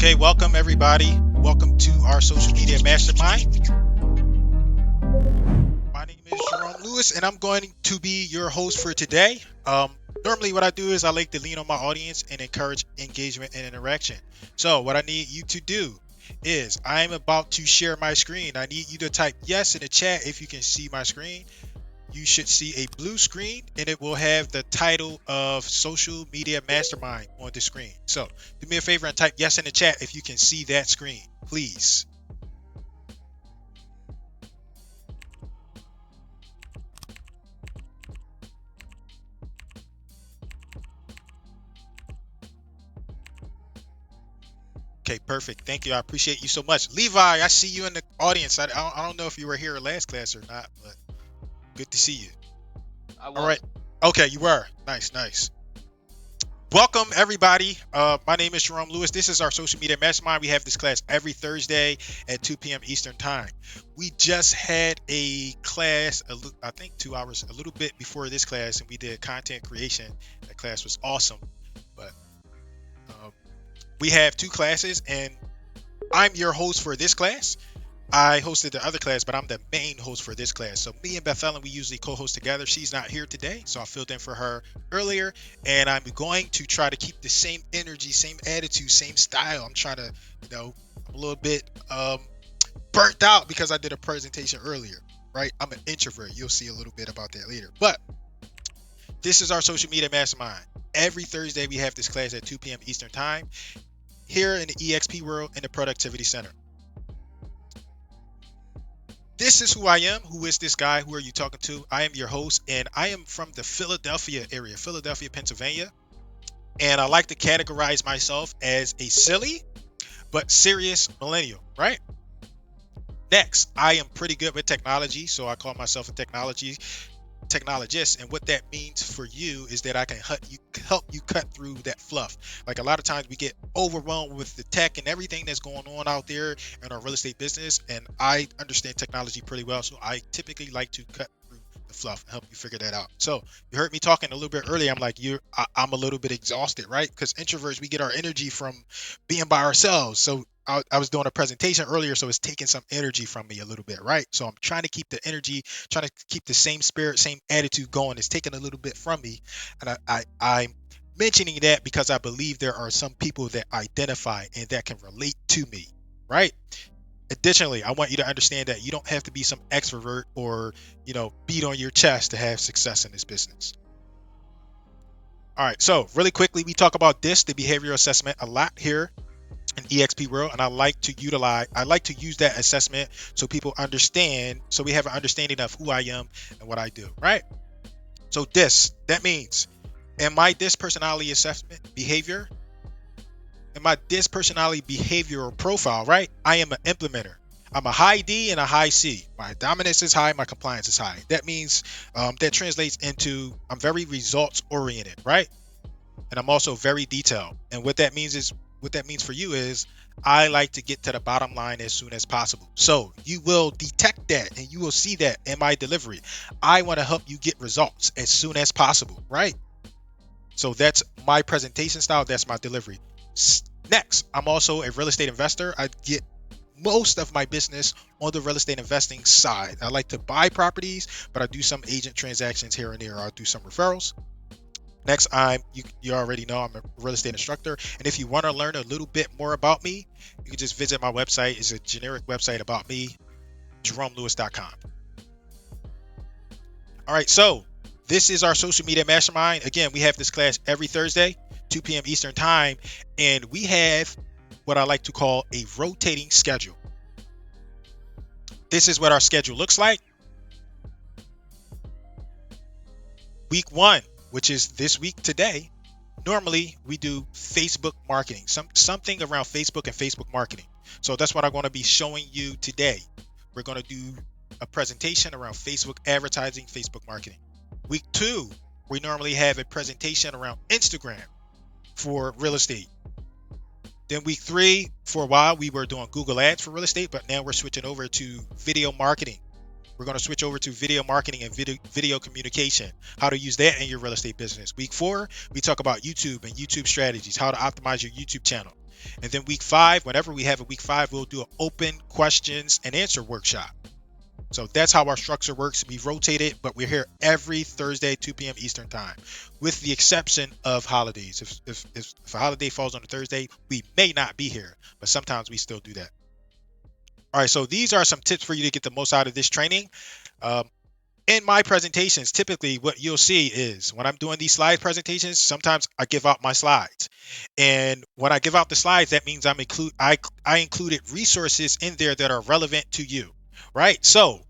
Okay, welcome everybody. Welcome to our social media mastermind. My name is Jerome Lewis, and I'm going to be your host for today. Normally, what I do is I like to lean on my audience and encourage engagement and interaction. So, what I need you to do is I'm about to share my screen. I need you to type yes in the chat if you can see my screen. You should see a blue screen and it will have the title of Social Media Mastermind on the screen. So do me a favor and type yes in the chat if you can see that screen, please. Okay, perfect. Thank you. I appreciate you so much. Levi, I see you in the audience. I don't know if you were here last class or not, but good to see you. I All right. was. Okay, you were. Nice, nice. Welcome everybody. My name is Jerome Lewis. This is our social media mastermind. We have this class every Thursday at 2 p.m. Eastern time. We just had a class, I think 2 hours, a little bit before this class, and we did content creation. That class was awesome. But we have two classes, and I'm your host for this class. I hosted the other class, but I'm the main host for this class. So me and Beth Ellen, we usually co-host together. She's not here today, so I filled in for her earlier. And I'm going to try to keep the same energy, same attitude, same style. I'm trying to, I'm a little bit burnt out because I did a presentation earlier, right? I'm an introvert. You'll see a little bit about that later. But this is our social media mastermind. Every Thursday, we have this class at 2 p.m. Eastern time here in the EXP World in the Productivity Center. This is who I am. Who is this guy? Who are you talking to? I am your host, and I am from the Philadelphia area, Philadelphia, Pennsylvania. And I like to categorize myself as a silly but serious millennial, right? Next, I am pretty good with technology, so I call myself a technologist. And what that means for you is that I can help you cut through that fluff. Like a lot of times we get overwhelmed with the tech and everything that's going on out there in our real estate business, and I understand technology pretty well, so I typically like to cut through the fluff and help you figure that out. So you heard me talking a little bit earlier. I'm like, I'm a little bit exhausted, right? Because introverts, we get our energy from being by ourselves. So I was doing a presentation earlier, so it's taking some energy from me a little bit, right? So I'm trying to keep the energy, trying to keep the same spirit, same attitude going. It's taking a little bit from me, and I'm mentioning that because I believe there are some people that identify and that can relate to me, right? Additionally, I want you to understand that you don't have to be some extrovert or, beat on your chest to have success in this business. All right, so really quickly, we talk about the behavioral assessment, a lot here in EXP World, and I like to use that assessment so people understand, so we have an understanding of who I am and what I do, right? So that means, am I this personality assessment behavior? Am I this personality behavioral profile, right? I am an implementer. I'm a high D and a high C. My dominance is high, my compliance is high. That means that translates into I'm very results oriented, right? And I'm also very detailed. And what that means for you is I like to get to the bottom line as soon as possible. So you will detect that and you will see that in my delivery. I want to help you get results as soon as possible, right? So that's my presentation style. That's my delivery. Next, I'm also a real estate investor. I get most of my business on the real estate investing side. I like to buy properties, but I do some agent transactions here and there. I'll do some referrals. Next, you already know I'm a real estate instructor, and if you want to learn a little bit more about me, you can just visit my website. It's a generic website about me, jeromelewis.com. All right, so this is our social media mastermind. Again, we have this class every Thursday, 2 p.m. Eastern time, and we have what I like to call a rotating schedule. This is what our schedule looks like. Week 1, which is this week today, normally we do Facebook marketing, something around Facebook and Facebook marketing. So that's what I'm going to be showing you today. We're going to do a presentation around Facebook advertising, Facebook marketing. Week 2, we normally have a presentation around Instagram for real estate. Then week 3, for a while, we were doing Google Ads for real estate, but now we're switching over to video marketing. We're going to switch over to video marketing and video communication, how to use that in your real estate business. Week 4, we talk about YouTube and YouTube strategies, how to optimize your YouTube channel. And then week 5, whenever we have a week 5, we'll do an open questions and answer workshop. So that's how our structure works. We rotate it, but we're here every Thursday, 2 p.m. Eastern time, with the exception of holidays. If a holiday falls on a Thursday, we may not be here, but sometimes we still do that. All right, so these are some tips for you to get the most out of this training. Um, in my presentations, typically what you'll see is when I'm doing these slide presentations, sometimes I give out my slides. And when I give out the slides, that means I included resources in there that are relevant to you, right? So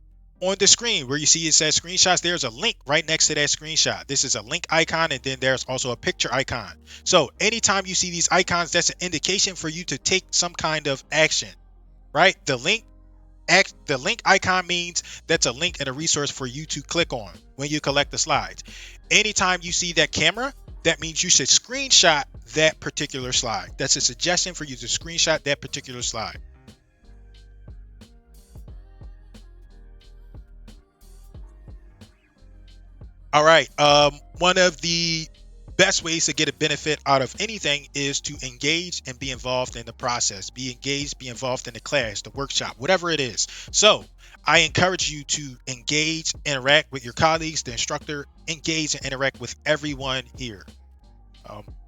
on the screen where you see it says screenshots, there's a link right next to that screenshot. This is a link icon, and then there's also a picture icon. So anytime you see these icons, that's an indication for you to take some kind of action, right? The link icon means that's a link and a resource for you to click on when you collect the slides. Anytime you see that camera, that means you should screenshot that particular slide. That's a suggestion for you to screenshot that particular slide. All right. One of the best ways to get a benefit out of anything is to engage and be involved in the process. Be engaged, be involved in the class, the workshop, whatever it is. So I encourage you to engage, interact with your colleagues, the instructor, engage and interact with everyone here.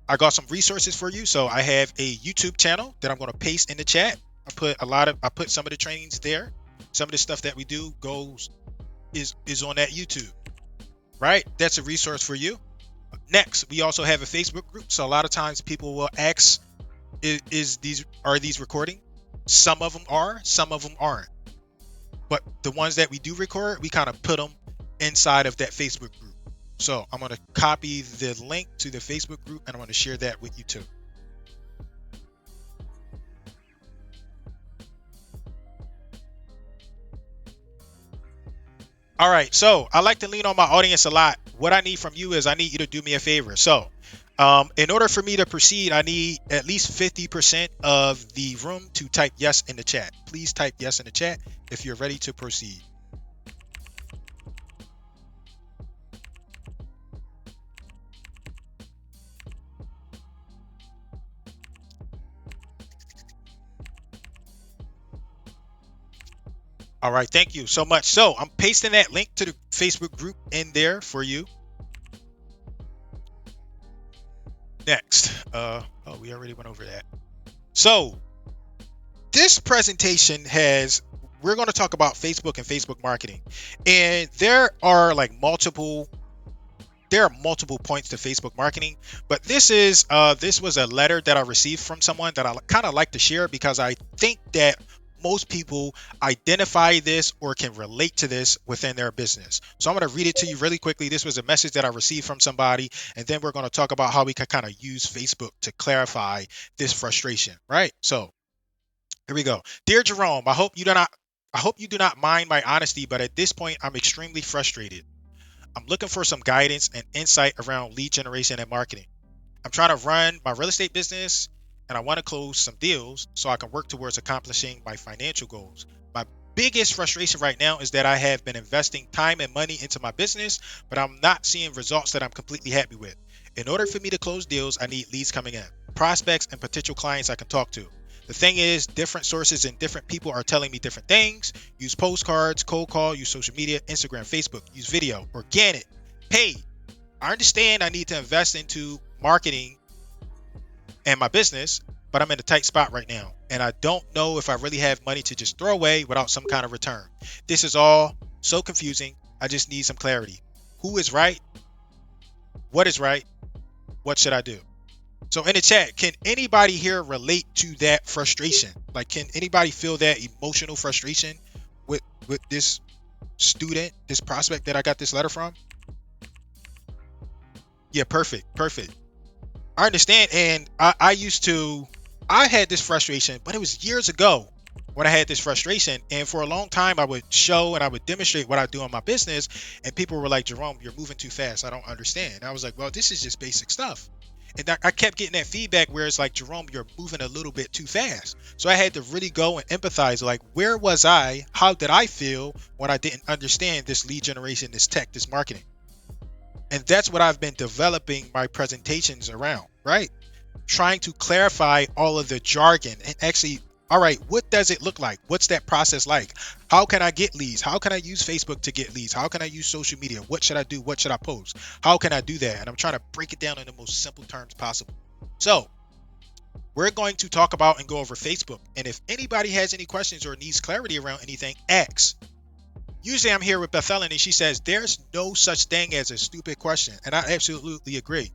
I got some resources for you. So I have a YouTube channel that I'm going to paste in the chat. I put some of the trainings there. Some of the stuff that we do is on that YouTube, right? That's a resource for you. Next, we also have a Facebook group. So a lot of times people will ask, are these recording? Some of them are, some of them aren't. But the ones that we do record, we kind of put them inside of that Facebook group. So I'm going to copy the link to the Facebook group and I'm going to share that with you too. All right, so I like to lean on my audience a lot. What I need from you is I need you to do me a favor. So in order for me to proceed, I need at least 50% of the room to type yes in the chat. Please type yes in the chat if you're ready to proceed. All right, thank you so much. So I'm pasting that link to the Facebook group in there for you. Next, we already went over that. So this presentation we're going to talk about Facebook and Facebook marketing, and there are multiple points to Facebook marketing, but this was a letter that I received from someone that I kind of like to share because I think that most people identify this or can relate to this within their business. So I'm going to read it to you really quickly. This was a message that I received from somebody, and then we're going to talk about how we can kind of use Facebook to clarify this frustration, right? So here we go. Dear Jerome, I hope you do not mind my honesty, but at this point I'm extremely frustrated. I'm looking for some guidance and insight around lead generation and marketing. I'm trying to run my real estate business and I want to close some deals so I can work towards accomplishing my financial goals. My biggest frustration right now is that I have been investing time and money into my business, but I'm not seeing results that I'm completely happy with. In order for me to close deals, I need leads coming in, prospects and potential clients I can talk to. The thing is, different sources and different people are telling me different things. Use postcards, cold call, use social media, Instagram, Facebook, use video, organic, paid. I understand I need to invest into marketing and my business, but I'm in a tight spot right now, and I don't know if I really have money to just throw away without some kind of return. This is all so confusing. I just need some clarity. Who is right? What is right? What should I do? So in the chat, can anybody here relate to that frustration? Can anybody feel that emotional frustration with this student, this prospect that I got this letter from? Yeah, perfect. I understand. And I had this frustration, but it was years ago when I had this frustration. And for a long time, I would show and I would demonstrate what I do in my business. And people were like, Jerome, you're moving too fast. I don't understand. And I was like, well, this is just basic stuff. And I kept getting that feedback where it's like, Jerome, you're moving a little bit too fast. So I had to really go and empathize. Where was I? How did I feel when I didn't understand this lead generation, this tech, this marketing? And that's what I've been developing my presentations around, right? trying to clarify all of the jargon and actually, all right, what does it look like? What's that process like? How can I get leads? How can I use Facebook to get leads? How can I use social media? What should I do? What should I post? How can I do that? And I'm trying to break it down in the most simple terms possible. So we're going to talk about and go over Facebook. And if anybody has any questions or needs clarity around anything, ask. Usually I'm here with Bethelyn and she says there's no such thing as a stupid question. And I absolutely agree.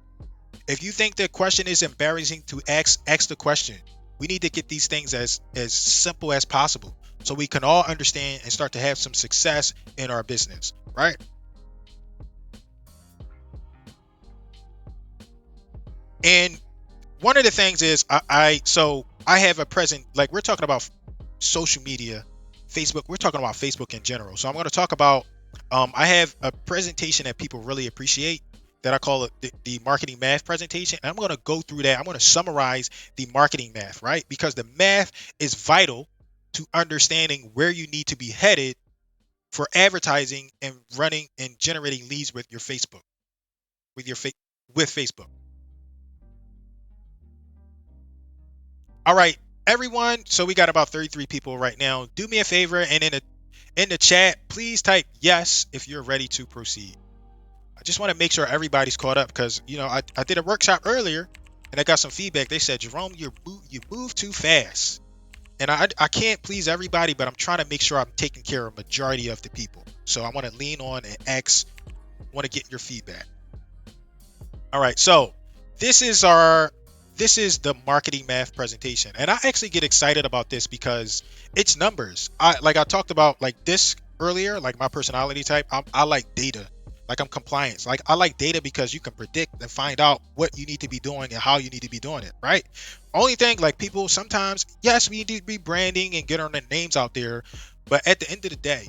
If you think the question is embarrassing to ask the question. We need to get these things as simple as possible so we can all understand and start to have some success in our business, right? And one of the things is I have a present, like we're talking about social media, Facebook, we're talking about Facebook in general. So I'm going to talk about I have a presentation that people really appreciate that I call it the marketing math presentation. And I'm going to go through that. I'm going to summarize the marketing math, right? Because the math is vital to understanding where you need to be headed for advertising and running and generating leads with your Facebook, with your with Facebook. All right, everyone. So we got about 33 people right now. Do me a favor and in the chat, please type yes if you're ready to proceed. I just want to make sure everybody's caught up because I did a workshop earlier and I got some feedback. They said, Jerome, you move too fast. And I can't please everybody, but I'm trying to make sure I'm taking care of majority of the people. So I want to lean on and want to get your feedback. All right, so this is the marketing math presentation, and I actually get excited about this because it's numbers. I talked about like this earlier, like my personality type. I like data, like I'm compliance. Like I like data because you can predict and find out what you need to be doing and how you need to be doing it, right? Only thing, like people sometimes, yes, we need to be branding and get our names out there, but at the end of the day,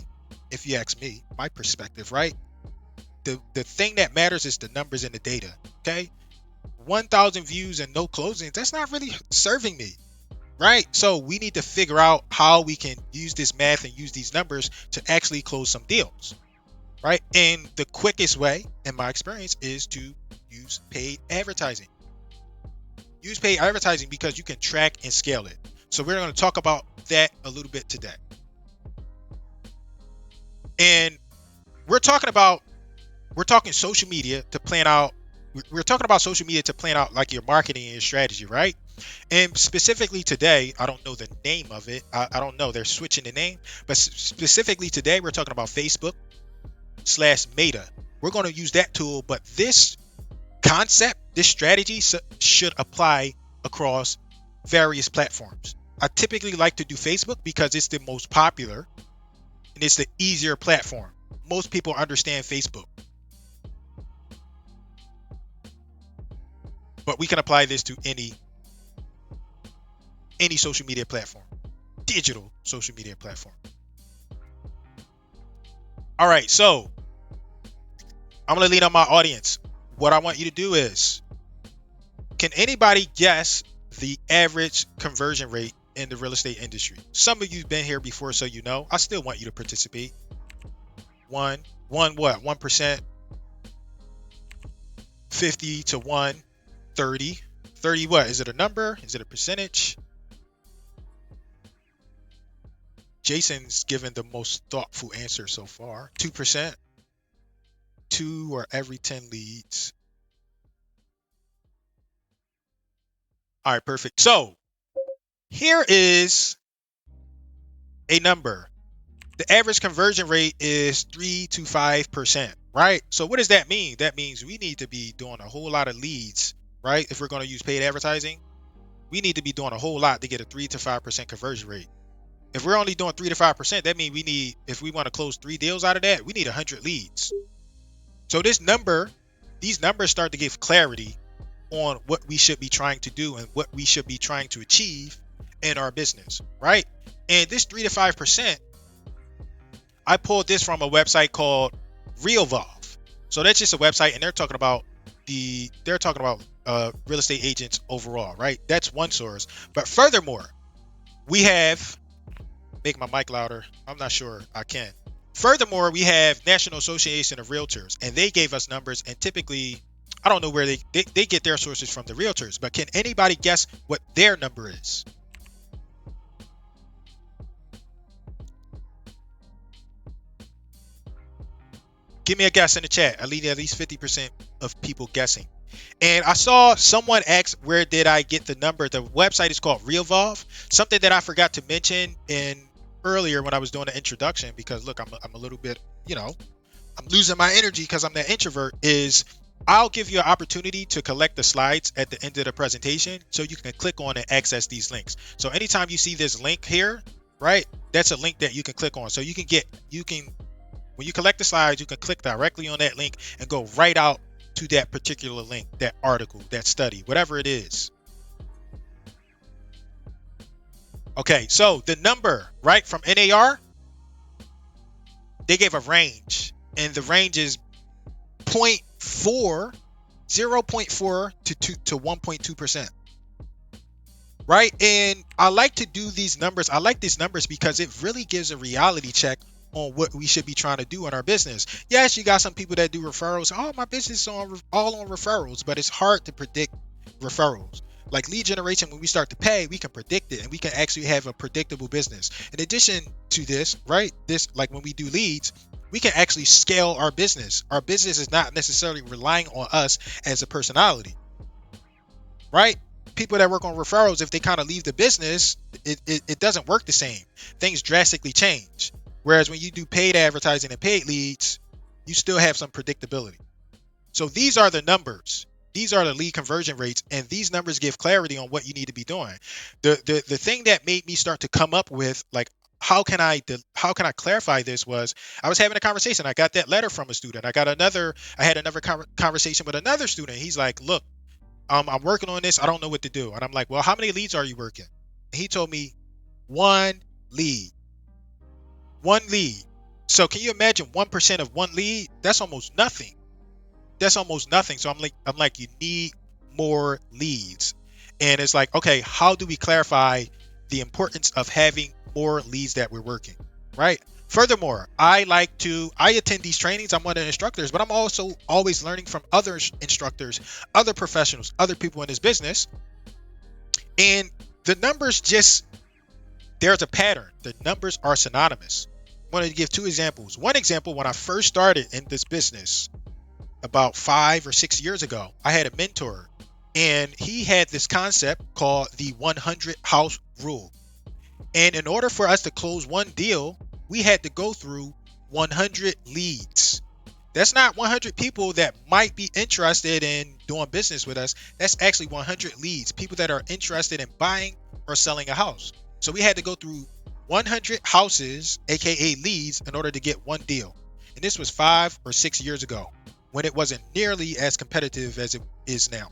if you ask me, my perspective, right? The thing that matters is the numbers and the data. Okay, 1,000 views and no closings, that's not really serving me, right? So we need to figure out how we can use this math and use these numbers to actually close some deals, right? And the quickest way, in my experience, is to use paid advertising. Use paid advertising because you can track and scale it. So we're going to talk about that a little bit today. And we're talking social media to plan out. We're talking about social media to plan out like your marketing and your strategy, right? And specifically today, I don't know the name of it. I don't know. They're switching the name. But specifically today, we're talking about Facebook/Meta. We're going to use that tool. But this concept, this strategy should apply across various platforms. I typically like to do Facebook because it's the most popular and it's the easier platform. Most people understand Facebook. But we can apply this to any social media platform, digital social media platform. All right, so I'm going to lead on my audience. What I want you to do is, can anybody guess the average conversion rate in the real estate industry? Some of you've been here before, so you know. I still want you to participate. One what? 1%, 50 to 1, 30. 30 what? Is it a number? Is it a percentage? Jason's given the most thoughtful answer so far. 2%. 2 or every 10 leads. All right, perfect. So here is a number. The average conversion rate is 3 to 5%, right? So what does that mean? That means we need to be doing a whole lot of leads, right? If we're going to use paid advertising, we need to be doing a whole lot to get a 3 to 5% conversion rate. If we're only doing 3 to 5%, that means if we want to close 3 deals out of that, we need 100 leads. So these numbers start to give clarity on what we should be trying to do and what we should be trying to achieve in our business, right? And this 3 to 5%, I pulled this from a website called RealVolve. So that's just a website, and they're talking about real estate agents overall, right? That's one source. But furthermore, we have, make my mic louder. I'm not sure I can. Furthermore, we have National Association of Realtors, and they gave us numbers, and typically I don't know where they get their sources from, the realtors, but can anybody guess what their number is? Give me a guess in the chat. I need at least 50% of people guessing. And I saw someone ask, where did I get the number? The website is called Revolve. Something that I forgot to mention in earlier when I was doing the introduction, because look, I'm a little bit, I'm losing my energy because I'm that introvert, is I'll give you an opportunity to collect the slides at the end of the presentation so you can click on and access these links. So anytime you see this link here, right, that's a link that you can click on. So when you collect the slides, you can click directly on that link and go right out to that particular link, that article, that study, whatever it is. Okay, so the number, right, from NAR, they gave a range, and the range is 0.4, 0.4 to 1.2%. Right? And I like to do these numbers. I like these numbers because it really gives a reality check on what we should be trying to do in our business. Yes, you got some people that do referrals. Oh, my business is all on referrals, but it's hard to predict referrals. Like lead generation, when we start to pay, we can predict it and we can actually have a predictable business. In addition to this, right? This, like when we do leads, we can actually scale our business. Our business is not necessarily relying on us as a personality, right? People that work on referrals, if they kind of leave the business, it doesn't work the same. Things drastically change. Whereas when you do paid advertising and paid leads, you still have some predictability. So these are the numbers. These are the lead conversion rates, and these numbers give clarity on what you need to be doing. The thing that made me start to come up with, like, how can I clarify this, was I was having a conversation. I got that letter from a student. I had another conversation with another student. He's like, look, I'm working on this. I don't know what to do. And I'm like, well, how many leads are you working? And he told me one lead. One lead. So can you imagine 1% of one lead? That's almost nothing. That's almost nothing. So I'm like, you need more leads. And it's like, okay, how do we clarify the importance of having more leads that we're working, right? Furthermore, I attend these trainings. I'm one of the instructors, but I'm also always learning from other instructors, other professionals, other people in this business. And the numbers there's a pattern. The numbers are synonymous. I wanted to give two examples. One example, when I first started in this business about 5 or 6 years ago, I had a mentor, and he had this concept called the 100 house rule. And in order for us to close one deal, we had to go through 100 leads. That's not 100 people that might be interested in doing business with us. That's actually 100 leads, people that are interested in buying or selling a house. So we had to go through 100 houses, aka leads, in order to get one deal. And this was 5 or 6 years ago, when it wasn't nearly as competitive as it is now.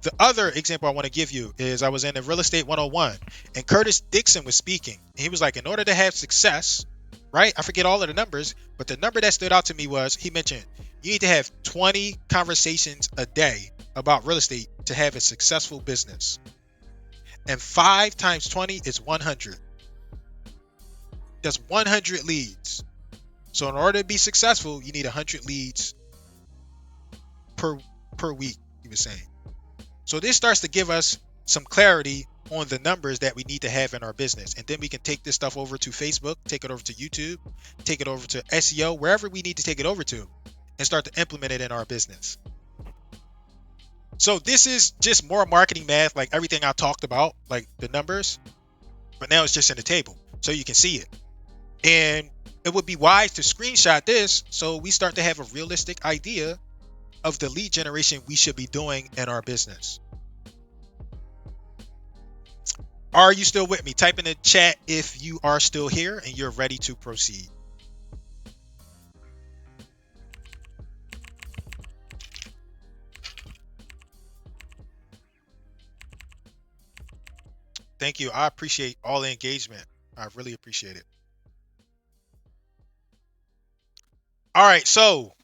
The other example I want to give you is, I was in the Real Estate 101, and Curtis Dixon was speaking. He was like, in order to have success, right? I forget all of the numbers, but the number that stood out to me was, he mentioned you need to have 20 conversations a day about real estate to have a successful business. And 5 times 20 is 100. That's 100 leads. So in order to be successful, you need 100 leads per week, he was saying. So this starts to give us some clarity on the numbers that we need to have in our business. And then we can take this stuff over to Facebook, take it over to YouTube, take it over to SEO, wherever we need to take it over to, and start to implement it in our business. So this is just more marketing math, like everything I talked about, like the numbers, but now it's just in the table so you can see it. And it would be wise to screenshot this so we start to have a realistic idea of the lead generation we should be doing in our business. Are you still with me? Type in the chat if you are still here and you're ready to proceed. Thank you. I appreciate all the engagement. I really appreciate it. All right, so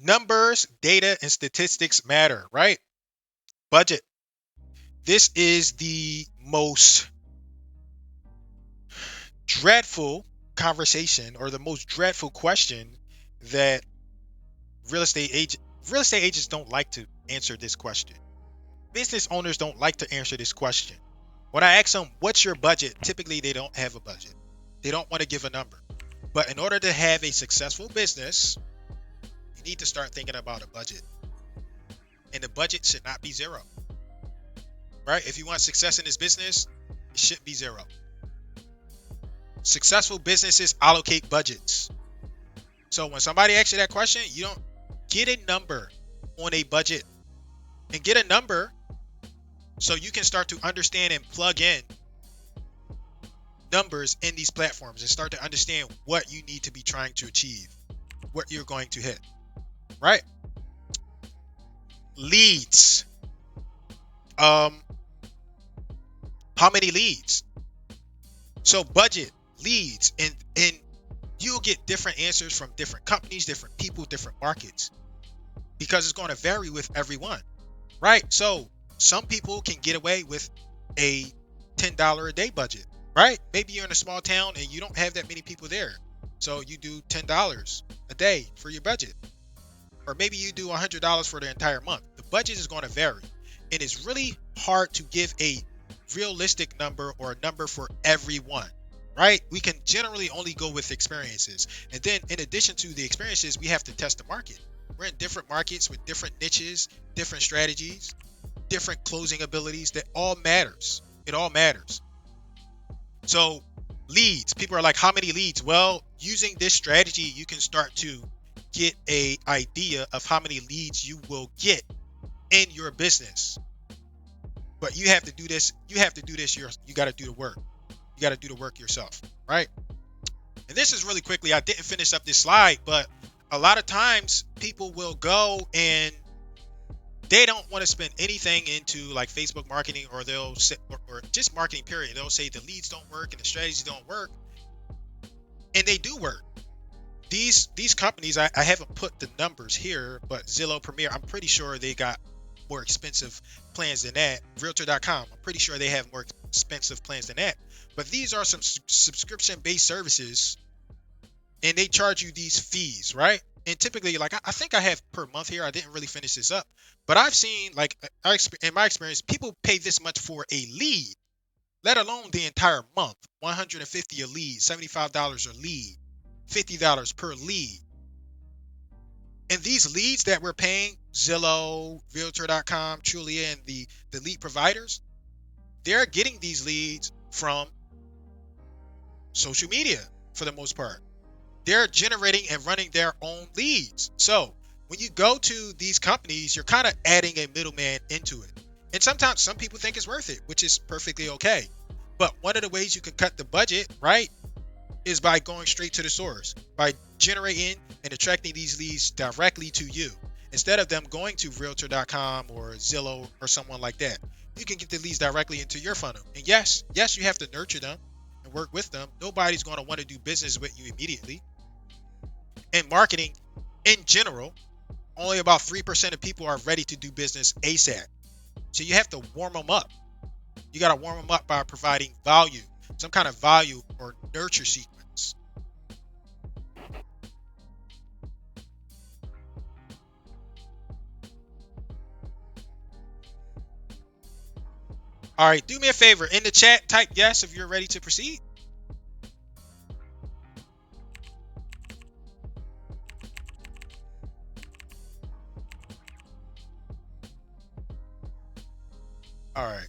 numbers, data, and statistics matter, right? Budget. This is the most dreadful conversation, or the most dreadful question that real estate agent Real estate agents don't like to answer this question. Business owners don't like to answer this question. When I ask them, what's your budget? Typically, they don't have a budget. They don't want to give a number. But in order to have a successful business, you need to start thinking about a budget. And the budget should not be zero, right? If you want success in this business, it shouldn't be zero. Successful businesses allocate budgets. So when somebody asks you that question, you don't get a number on a budget, and get a number so you can start to understand and plug in numbers in these platforms and start to understand what you need to be trying to achieve, what you're going to hit, right? Leads. How many leads? So budget, leads, and you'll get different answers from different companies, different people, different markets, because it's going to vary with everyone, right? So some people can get away with a $10 a day budget, right? Maybe you're in a small town and you don't have that many people there, so you do $10 a day for your budget, or maybe you do $100 for the entire month. The budget is going to vary, and it's really hard to give a realistic number or a number for everyone, right? We can generally only go with experiences, and then in addition to the experiences, we have to test the market. We're in different markets with different niches, different strategies, different closing abilities. That all matters. It all matters. So leads, people are like, how many leads? Well, using this strategy, you can start to get a idea of how many leads you will get in your business. But you have to do this. You got to do the work. You got to do the work yourself, right? And this is really quickly, I didn't finish up this slide, but a lot of times people will go and they don't want to spend anything into like Facebook marketing, or they'll say, or just marketing period. They'll say the leads don't work and the strategies don't work, and they do work. These companies, I haven't put the numbers here, but Zillow, Premier, I'm pretty sure they got more expensive plans than that. Realtor.com, I'm pretty sure they have more expensive plans than that. But these are some subscription-based services, and they charge you these fees, right? And typically, like I think I have per month here. I didn't really finish this up, but I've seen, like, in my experience, people pay this much for a lead, let alone the entire month. $150 a lead, $75 a lead, $50 per lead. And these leads that we're paying, Zillow, Realtor.com, Trulia, and the lead providers, they're getting these leads from social media for the most part. They're generating and running their own leads. So when you go to these companies, you're kind of adding a middleman into it. And sometimes some people think it's worth it, which is perfectly okay. But one of the ways you can cut the budget, right, is by going straight to the source, by generating and attracting these leads directly to you, instead of them going to Realtor.com or Zillow or someone like that. You can get the leads directly into your funnel. And yes, you have to nurture them and work with them. Nobody's going to want to do business with you immediately. And marketing in general, only about 3% of people are ready to do business ASAP. So you have to warm them up. You got to warm them up by providing value, some kind of value or nurture sequence. All right, do me a favor. In the chat, type yes if you're ready to proceed. All right.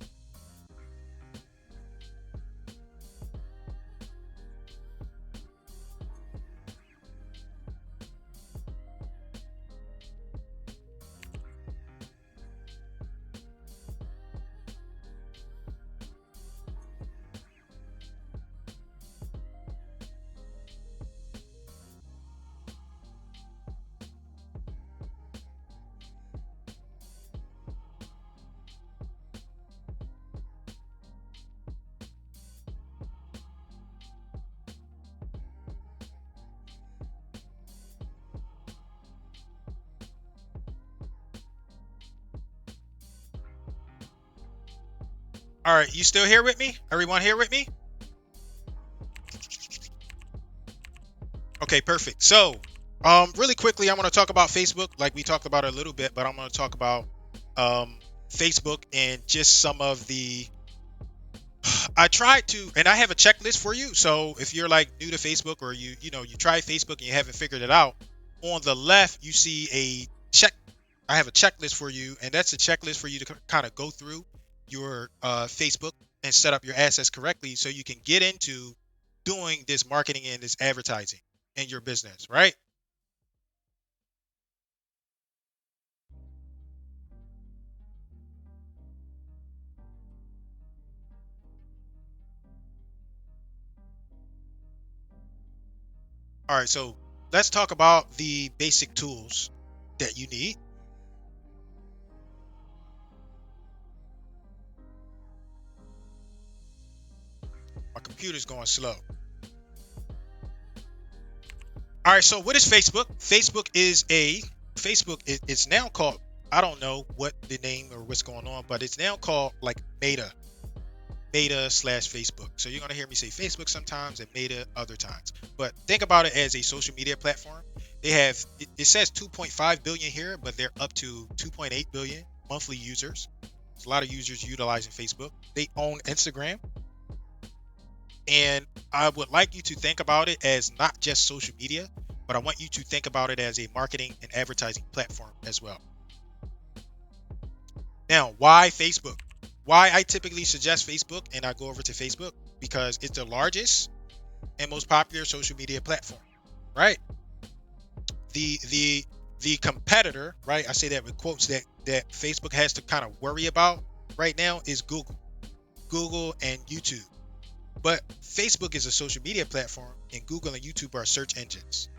All right, you still here with me? Everyone here with me? Okay, perfect. So Really quickly, I want to talk about Facebook, like we talked about it a little bit, but I'm going to talk about um, Facebook and just some of the. I tried to, and I have a checklist for you. So if you're like new to Facebook, or you try Facebook and you haven't figured it out, on the left you see a check. I have a checklist for you, and that's a checklist for you to kind of go through your Facebook and set up your assets correctly, so you can get into doing this marketing and this advertising in your business, right? All right, so let's talk about the basic tools that you need. My computer's going slow. All right, so what is Facebook? It's now called, I don't know what the name or what's going on, but it's now called like Meta slash Facebook. So you're gonna hear me say Facebook sometimes and Meta other times. But think about it as a social media platform. It says 2.5 billion here, but they're up to 2.8 billion monthly users. There's a lot of users utilizing Facebook. They own Instagram. And I would like you to think about it as not just social media, but I want you to think about it as a marketing and advertising platform as well. Now, why Facebook? Why I typically suggest Facebook and I go over to Facebook, because it's the largest and most popular social media platform, right? The competitor, right? I say that with quotes, that Facebook has to kind of worry about right now is Google and YouTube. But Facebook is a social media platform, and Google and YouTube are search engines.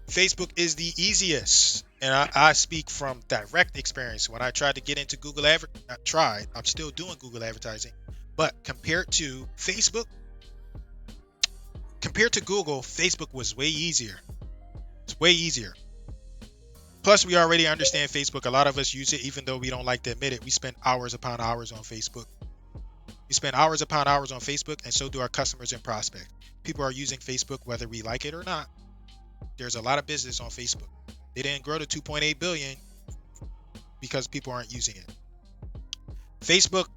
Facebook is the easiest, and I speak from direct experience. When I tried to get into I'm still doing Google advertising, but compared to Google, Facebook was way easier. It's way easier. Plus, we already understand Facebook. A lot of us use it, even though we don't like to admit it. We spend hours upon hours on Facebook. We spend hours upon hours on Facebook, and so do our customers and prospects. People are using Facebook whether we like it or not. There's a lot of business on Facebook. They didn't grow to 2.8 billion because people aren't using it. Facebook,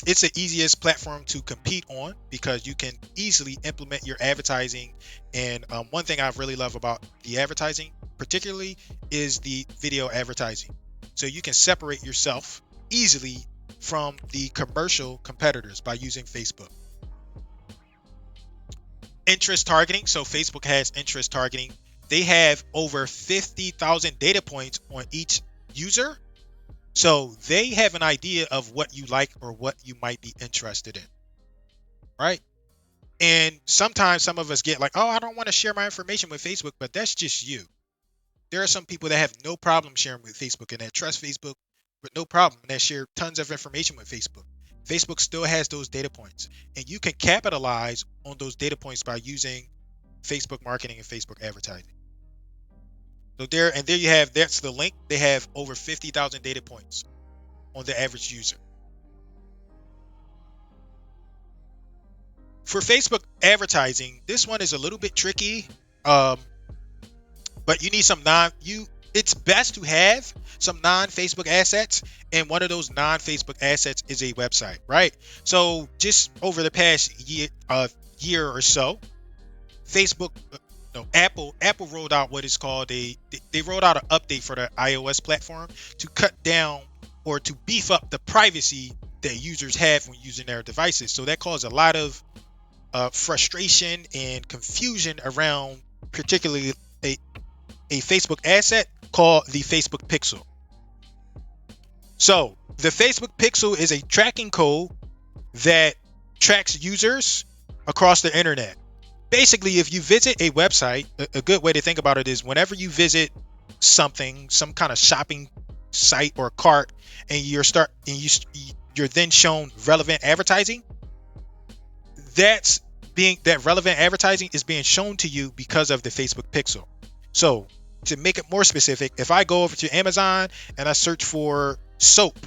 it's the easiest platform to compete on because you can easily implement your advertising. And one thing I really love about the advertising, particularly, is the video advertising. So you can separate yourself easily from the commercial competitors by using Facebook. Interest targeting. So Facebook has interest targeting. They have over 50,000 data points on each user. So they have an idea of what you like or what you might be interested in, right? And sometimes some of us get like, oh, I don't want to share my information with Facebook, but that's just you. There are some people that have no problem sharing with Facebook and that trust Facebook with no problem and that share tons of information with Facebook. Facebook still has those data points, and you can capitalize on those data points by using Facebook marketing and Facebook advertising. So there you have, that's the link. They have over 50,000 data points on the average user. For Facebook advertising, this one is a little bit tricky. Um, but you need some non you it's best to have some non-Facebook assets, and one of those non-Facebook assets is a website, right? So just over the past year or so, Facebook no Apple rolled out what is called they rolled out an update for the iOS platform to cut down or to beef up the privacy that users have when using their devices. So that caused a lot of frustration and confusion around particularly a, a Facebook asset called the Facebook Pixel. So the Facebook Pixel is a tracking code that tracks users across the internet. Basically, if you visit a website, a good way to think about it is whenever you visit some kind of shopping site or cart, and you're then shown relevant advertising, that relevant advertising is being shown to you because of the Facebook Pixel. So to make it more specific, if I go over to Amazon and I search for soap,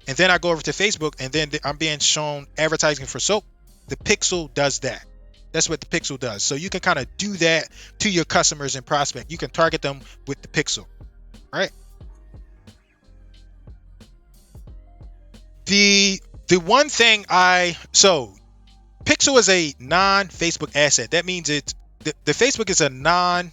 and then I go over to Facebook and then I'm being shown advertising for soap, the Pixel does that. That's what the pixel does. So you can kind of do that to your customers and prospect. You can target them with the pixel, right? The the one thing pixel is a non-Facebook asset. That means the Facebook is a non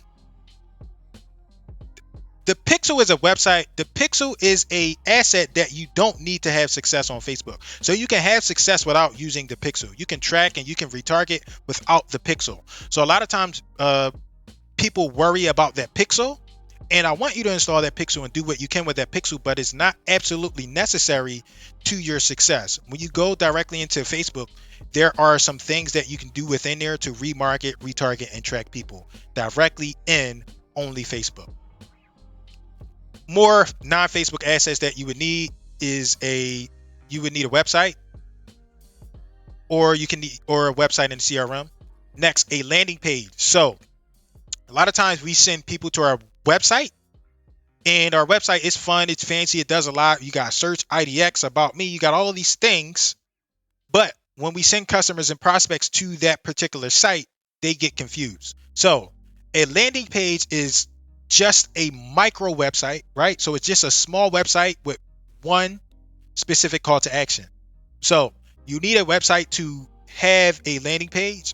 the pixel is a website. The pixel is a asset that you don't need to have success on Facebook. So you can have success without using the pixel. You can track and you can retarget without the pixel. So a lot of times people worry about that pixel, and I want you to install that pixel and do what you can with that pixel, but it's not absolutely necessary to your success. When you go directly into Facebook, there are some things that you can do within there to remarket, retarget, and track people directly in only Facebook. More non-Facebook assets that you would need is you would need a website, or you can need or a website in CRM. Next, a landing page. So a lot of times we send people to our website, and our website is fun, it's fancy, it does a lot. You got search, IDX, about me, you got all of these things. But when we send customers and prospects to that particular site, they get confused. So a landing page is just a micro website, right? So it's just a small website with one specific call to action. So you need a website to have a landing page.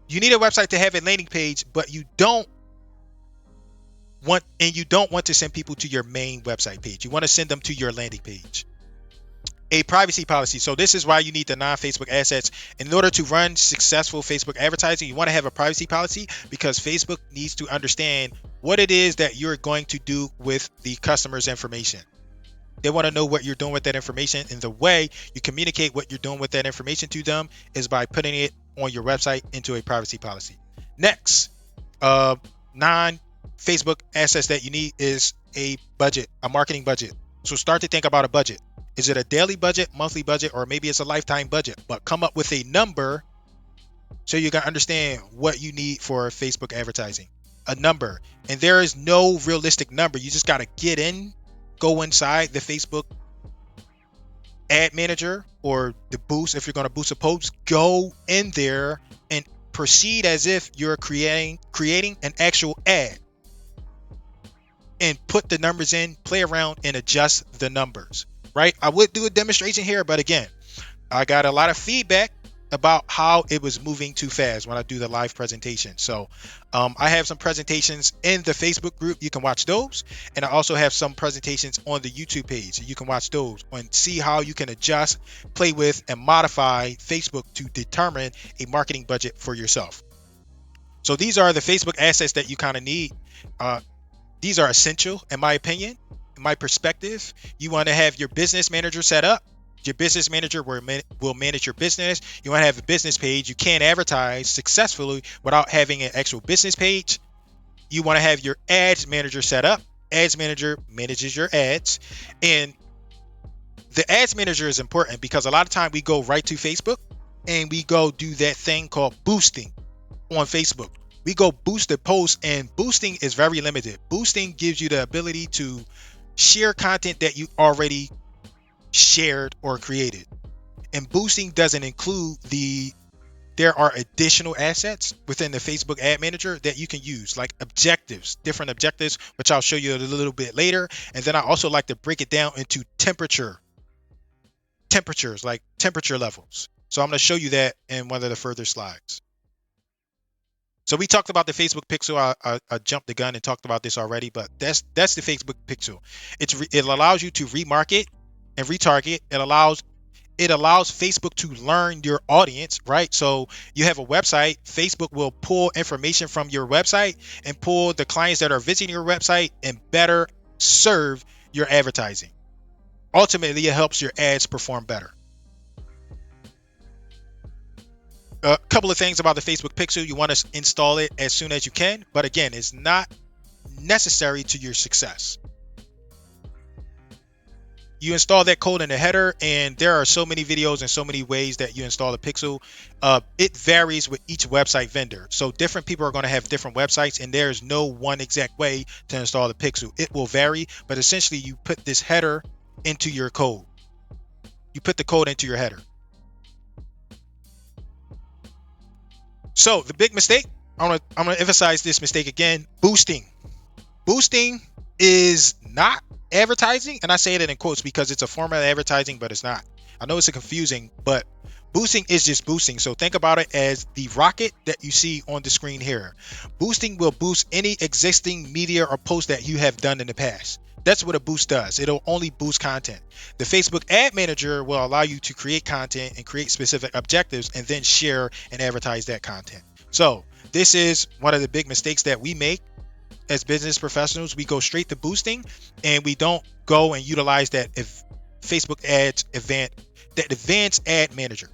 You need a website to have a landing page, but you don't want to send people to your main website page. You want to send them to your landing page. A privacy policy. So this is why you need the non-Facebook assets. In order to run successful Facebook advertising, you want to have a privacy policy, because Facebook needs to understand what it is that you're going to do with the customer's information. They want to know what you're doing with that information, and the way you communicate what you're doing with that information to them is by putting it on your website into a privacy policy. Next, non-Facebook assets that you need is a budget, a marketing budget. So start to think about a budget. Is it a daily budget, monthly budget, or maybe it's a lifetime budget? But come up with a number so you can understand what you need for Facebook advertising. A number. And there is no realistic number. You just got to go inside the Facebook ad manager or the boost. If you're going to boost a post, go in there and proceed as if you're creating an actual ad, and put the numbers in, play around, and adjust the numbers. Right? I would do a demonstration here, but again, I got a lot of feedback about how it was moving too fast when I do the live presentation. So I have some presentations in the Facebook group. You can watch those. And I also have some presentations on the YouTube page. You can watch those and see how you can adjust, play with, and modify Facebook to determine a marketing budget for yourself. So these are the Facebook assets that you kind of need. These are essential, in my opinion. In my perspective, you want to have your business manager set up. Your business manager will manage your business. You want to have a business page. You can't advertise successfully without having an actual business page. You want to have your ads manager set up. Ads manager manages your ads. And the ads manager is important because a lot of time we go right to Facebook and we go do that thing called boosting on Facebook. We go boost the post, and boosting is very limited. Boosting gives you the ability to share content that you already shared or created. And boosting doesn't include there are additional assets within the Facebook ad manager that you can use, like objectives, different objectives, which I'll show you a little bit later. And then I also like to break it down into temperatures, like temperature levels. So I'm going to show you that in one of the further slides. So we talked about the Facebook pixel. I jumped the gun and talked about this already, but that's the Facebook pixel. It allows you to remarket and retarget. It allows Facebook to learn your audience, right? So you have a website. Facebook will pull information from your website and pull the clients that are visiting your website and better serve your advertising. Ultimately, it helps your ads perform better. A couple of things about the Facebook pixel. You want to install it as soon as you can, but again, it's not necessary to your success. You install that code in the header, and there are so many videos and so many ways that you install a pixel. It varies with each website vendor. So different people are going to have different websites, and there's no one exact way to install the pixel. It will vary, but essentially you put this header into your code. You put the code into your header. So the big mistake, I'm gonna emphasize this mistake again. Boosting is not advertising, and I say it in quotes because it's a form of advertising, but it's not. I know it's a confusing, but boosting is just boosting. So think about it as the rocket that you see on the screen here. Boosting will boost any existing media or post that you have done in the past. That's what a boost does. It'll only boost content. The Facebook Ad Manager will allow you to create content and create specific objectives and then share and advertise that content. So this is one of the big mistakes that we make as business professionals. We go straight to boosting and we don't go and utilize that if Facebook ads event, that advanced ad manager.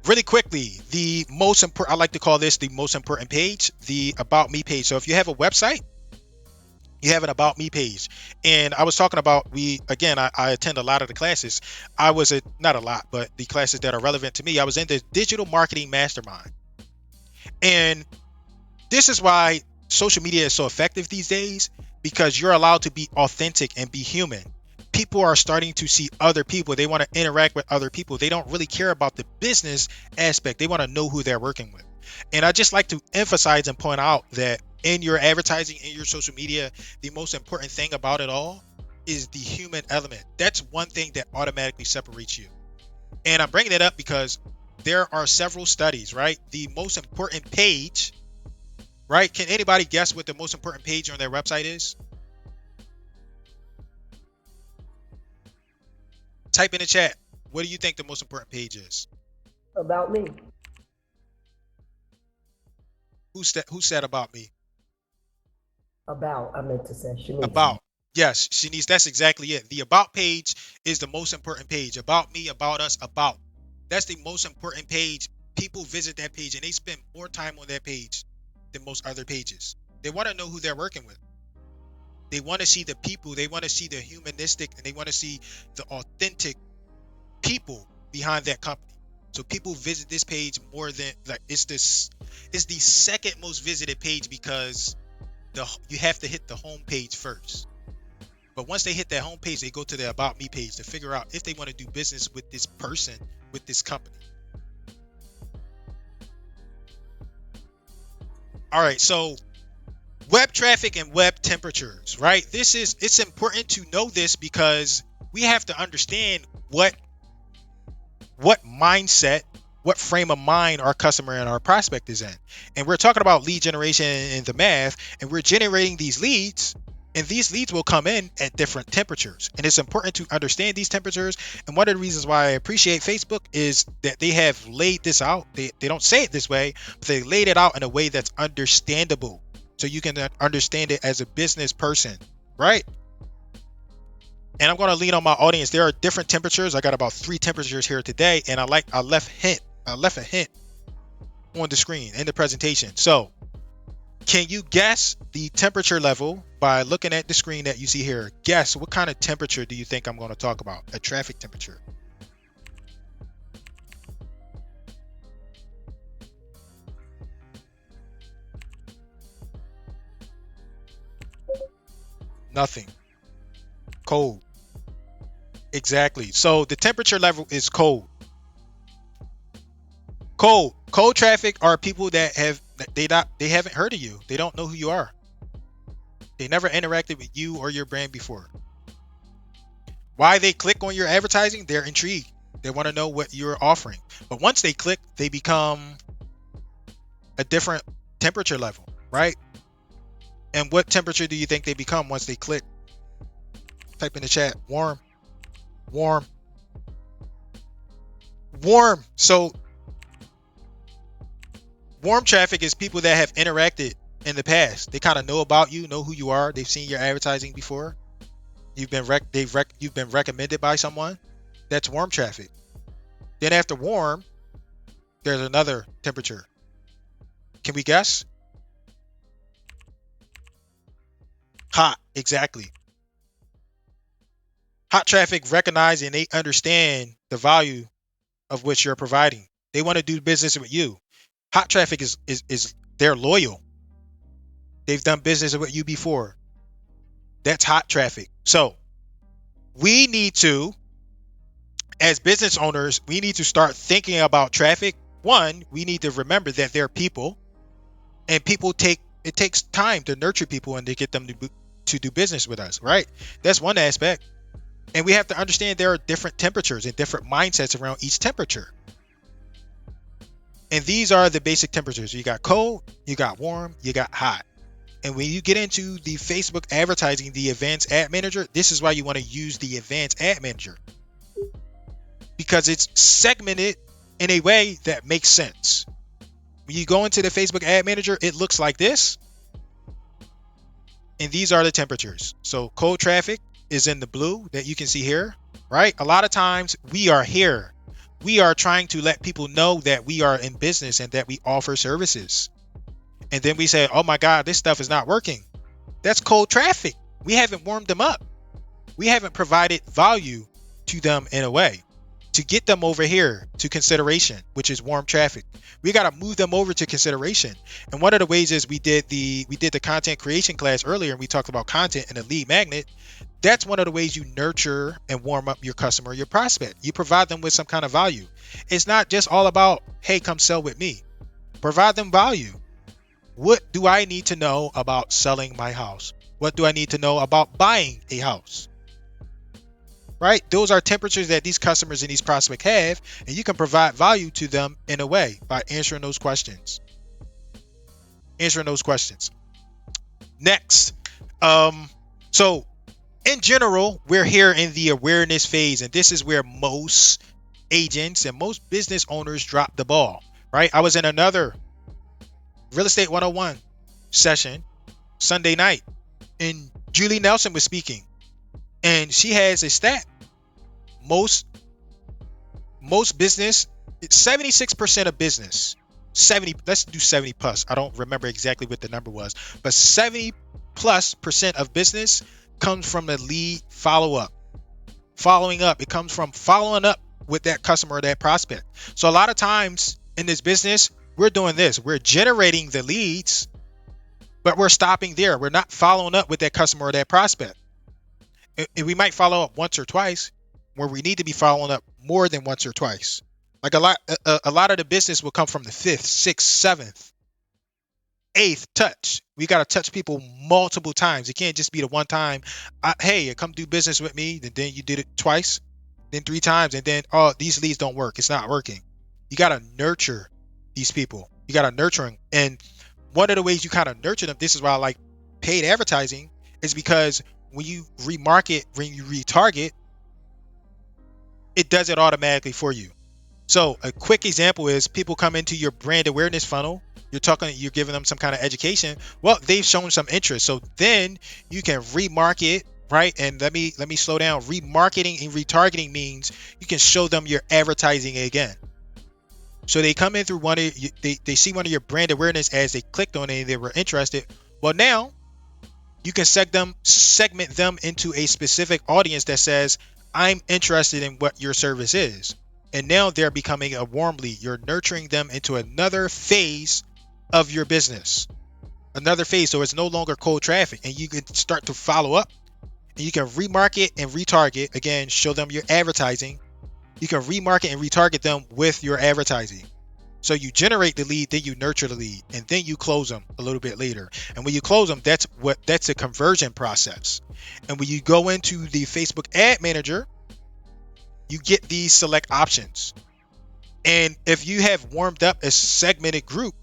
Really quickly, the most important, I like to call this the most important page, the about me page. So if you have a website, you have an about me page. And I was talking about, I attend a lot of the classes. Not a lot, but the classes that are relevant to me. I was in the digital marketing mastermind. And this is why social media is so effective these days, because you're allowed to be authentic and be human. People are starting to see other people. They want to interact with other people. They don't really care about the business aspect. They want to know who they're working with. And I just like to emphasize and point out that in your advertising, in your social media, the most important thing about it all is the human element. That's one thing that automatically separates you. And I'm bringing it up because there are several studies, right? The most important page, right? Can anybody guess what the most important page on their website is? Type in the chat. What do you think the most important page is? About me. Who said about me? About, I meant to say, Shanice. About. Yes, Shanice, that's exactly it. The about page is the most important page. About me, about us, about. That's the most important page. People visit that page and they spend more time on that page than most other pages. They want to know who they're working with. They want to see the people, they want to see the humanistic, and they want to see the authentic people behind that company. So people visit this page more than, like, it's the second most visited page, because you have to hit the home page first. But once they hit that home page, they go to the about me page to figure out if they want to do business with this person, with this company. All right, so web traffic and web temperatures, right? It's important to know this, because we have to understand what mindset, what frame of mind our customer and our prospect is in. And we're talking about lead generation and the math, and we're generating these leads, and these leads will come in at different temperatures. And it's important to understand these temperatures. And one of the reasons why I appreciate Facebook is that they have laid this out. They don't say it this way, but they laid it out in a way that's understandable, so you can understand it as a business person, right? And I'm going to lean on my audience. There are different temperatures. I got about 3 temperatures here today, and I left a hint on the screen in the presentation. So can you guess the temperature level by looking at the screen that you see here? Guess what kind of temperature do you think I'm going to talk about? A traffic temperature. Nothing. Cold. Exactly. So the temperature level is cold. Cold traffic are people that they haven't heard of you. They don't know who you are. They never interacted with you or your brand before. Why they click on your advertising? They're intrigued. They want to know what you're offering. But once they click, they become a different temperature level, right? And what temperature do you think they become once they click? Type in the chat. Warm. Warm. Warm. So warm traffic is people that have interacted in the past. They kind of know about you, know who you are. They've seen your advertising before. You've been recommended by someone. That's warm traffic. Then after warm, there's another temperature. Can we guess? Hot. Exactly. Hot traffic recognize and they understand the value of which you're providing. They want to do business with you. Hot traffic is they're loyal. They've done business with you before. That's hot traffic. So we need to, as business owners, we need to start thinking about traffic one, we need to remember that they're people, and it takes time to nurture people and to get them to do business with us, right? That's one aspect. And we have to understand there are different temperatures and different mindsets around each temperature. And these are the basic temperatures. You got cold, you got warm, you got hot. And when you get into the Facebook advertising, the advanced ad manager, this is why you want to use the advanced ad manager, because it's segmented in a way that makes sense. When you go into the Facebook ad manager, it looks like this. And these are the temperatures. So cold traffic is in the blue that you can see here, right? A lot of times we are here. We are trying to let people know that we are in business and that we offer services. And then we say, oh my God, this stuff is not working. That's cold traffic. We haven't warmed them up. We haven't provided value to them in a way to get them over here to consideration, which is warm traffic. We got to move them over to consideration. And one of the ways is we did the content creation class earlier, and we talked about content and a lead magnet. That's one of the ways you nurture and warm up your customer, your prospect. You provide them with some kind of value. It's not just all about, hey, come sell with me. Provide them value. What do I need to know about selling my house? What do I need to know about buying a house? Right? Those are temperatures that these customers and these prospects have, and you can provide value to them in a way by answering those questions. Next, so in general, we're here in the awareness phase, and this is where most agents and most business owners drop the ball, right? I was in another Real Estate 101 session Sunday night, and Julie Nelson was speaking, and she has a stat. Most business, 76% of business, 70, let's do 70 plus. I don't remember exactly what the number was, but 70+% of business comes from the lead follow-up. Following up, it comes from following up with that customer or that prospect. So a lot of times in this business, we're doing this. We're generating the leads, but we're stopping there. We're not following up with that customer or that prospect. And we might follow up once or twice, where we need to be following up more than once or twice. Like a lot of the business will come from the 5th, 6th, 7th, 8th touch. We got to touch people multiple times. It can't just be the one time. Hey, come do business with me. And then you did it twice, then 3 times, and then, oh, these leads don't work. It's not working. You got to nurture these people. You got to nurture them. And one of the ways you kind of nurture them, this is why I like paid advertising, is because when you remarket, when you retarget, it does it automatically for you. So a quick example is people come into your brand awareness funnel. You're giving them some kind of education. Well, they've shown some interest. So then you can remarket, right? And let me slow down. Remarketing and retargeting means you can show them your advertising again. So they come in through they see one of your brand awareness ads, they clicked on it and they were interested. Well, now you can segment them into a specific audience that says, I'm interested in what your service is. And now they're becoming a warm lead. You're nurturing them into another phase of your business. Another phase. So it's no longer cold traffic. And you can start to follow up. And you can remarket and retarget. Again, show them your advertising. You can remarket and retarget them with your advertising. So you generate the lead, then you nurture the lead, and then you close them a little bit later. And when you close them, that's a conversion process. And when you go into the Facebook Ad Manager, you get these select options. And if you have warmed up a segmented group,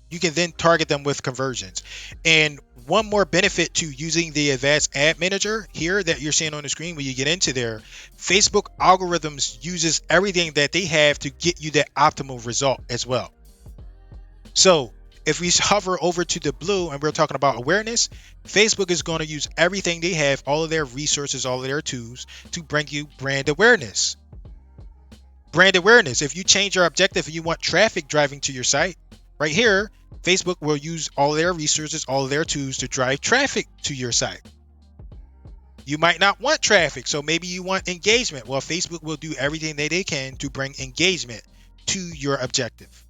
you can then target them with conversions. And one more benefit to using the advanced ad manager here that you're seeing on the screen when you get into there, Facebook algorithms uses everything that they have to get you that optimal result as well. So if we hover over to the blue and we're talking about awareness, Facebook is going to use everything they have, all of their resources, all of their tools to bring you brand awareness. Brand awareness. If you change your objective and you want traffic driving to your site, right here, Facebook will use all their resources, all their tools to drive traffic to your site. You might not want traffic, so maybe you want engagement. Well, Facebook will do everything that they can to bring engagement to your objective.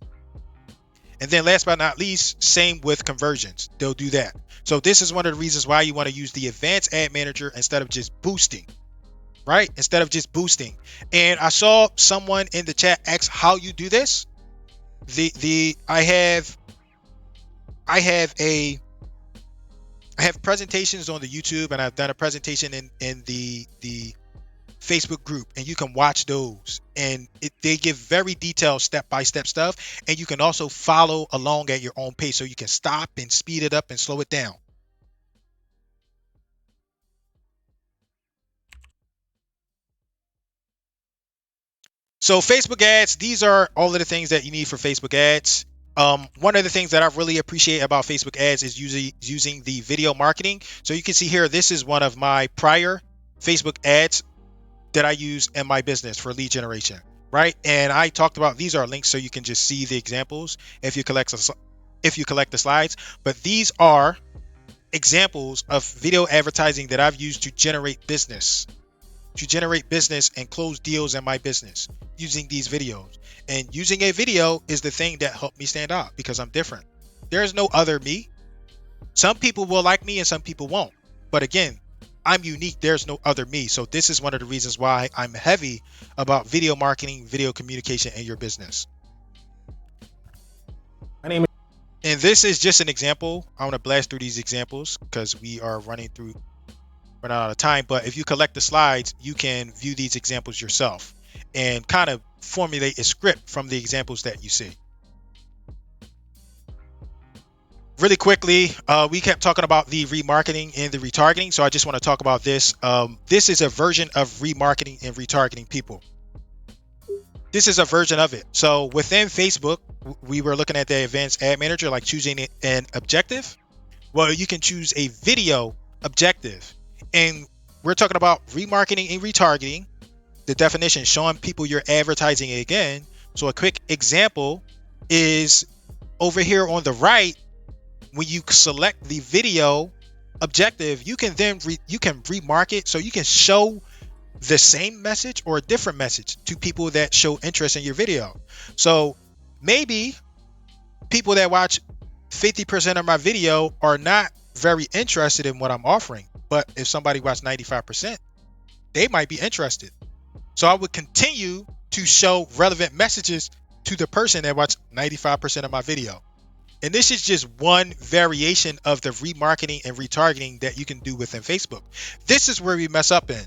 And then last but not least, same with conversions. They'll do that. So this is one of the reasons why you want to use the advanced ad manager instead of just boosting, right? Instead of just boosting. And I saw someone in the chat ask how you do this. I have presentations on the YouTube, and I've done a presentation in the Facebook group, and you can watch those, and they give very detailed step-by-step stuff, and you can also follow along at your own pace, so you can stop and speed it up and slow it down. So Facebook ads, these are all of the things that you need for Facebook ads. One of the things that I really appreciate about Facebook ads is using the video marketing. So you can see here, this is one of my prior Facebook ads that I use in my business for lead generation, right? And I talked about, these are links so you can just see the examples if you collect the slides. But these are examples of video advertising that I've used to generate business and close deals in my business using these videos. And using a video is the thing that helped me stand out because I'm different. There's no other me. Some people will like me and some people won't. But again, I'm unique. There's no other me. So this is one of the reasons why I'm heavy about video marketing, video communication in your business. And this is just an example. I want to blast through these examples because we are running out of time. But if you collect the slides, you can view these examples yourself and kind of formulate a script from the examples that you see. Really quickly, we kept talking about the remarketing and the retargeting, so I just want to talk about this. This is a version of remarketing and retargeting people. This is a version of it. So within Facebook, we were looking at the advanced ad manager, like choosing an objective. Well, you can choose a video objective. And we're talking about remarketing and retargeting. The definition, showing people you're advertising again. So a quick example is over here on the right. When you select the video objective, you can then remarket, so you can show the same message or a different message to people that show interest in your video. So maybe people that watch 50% of my video are not very interested in what I'm offering, but if somebody watched 95%, they might be interested. So I would continue to show relevant messages to the person that watched 95% of my video. And this is just one variation of the remarketing and retargeting that you can do within Facebook. This is where we mess up in.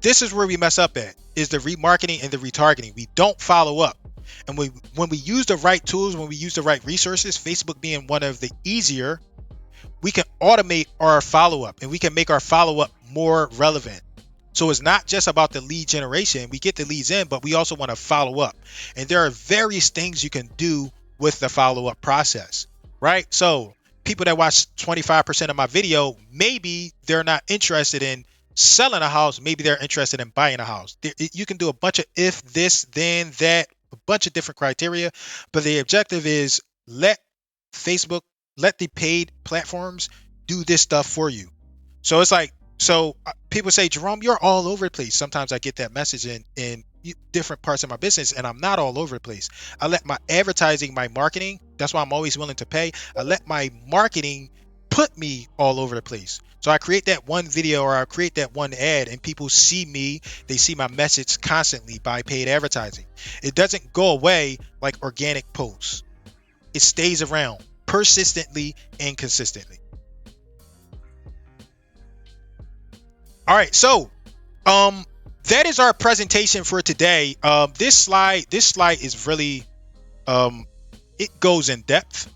This is where we mess up at, is the remarketing and the retargeting. We don't follow up. And when we use the right tools, when we use the right resources, Facebook being one of the easier, we can automate our follow-up and we can make our follow-up more relevant. So it's not just about the lead generation. We get the leads in, but we also want to follow up. And there are various things you can do with the follow-up process, right? So people that watch 25% of my video, maybe they're not interested in selling a house. Maybe they're interested in buying a house. You can do a bunch of if, this, then, that, a bunch of different criteria. But the objective is let the paid platforms do this stuff for you. So it's like, people say, Jerome, you're all over the place. Sometimes I get that message in different parts of my business, and I'm not all over the place. I let my advertising, my marketing, that's why I'm always willing to pay. I let my marketing put me all over the place. So I create that one video or I create that one ad and people see me, they see my message constantly by paid advertising. It doesn't go away like organic posts. It stays around persistently and consistently. All right, so that is our presentation for today. This slide is really it goes in depth.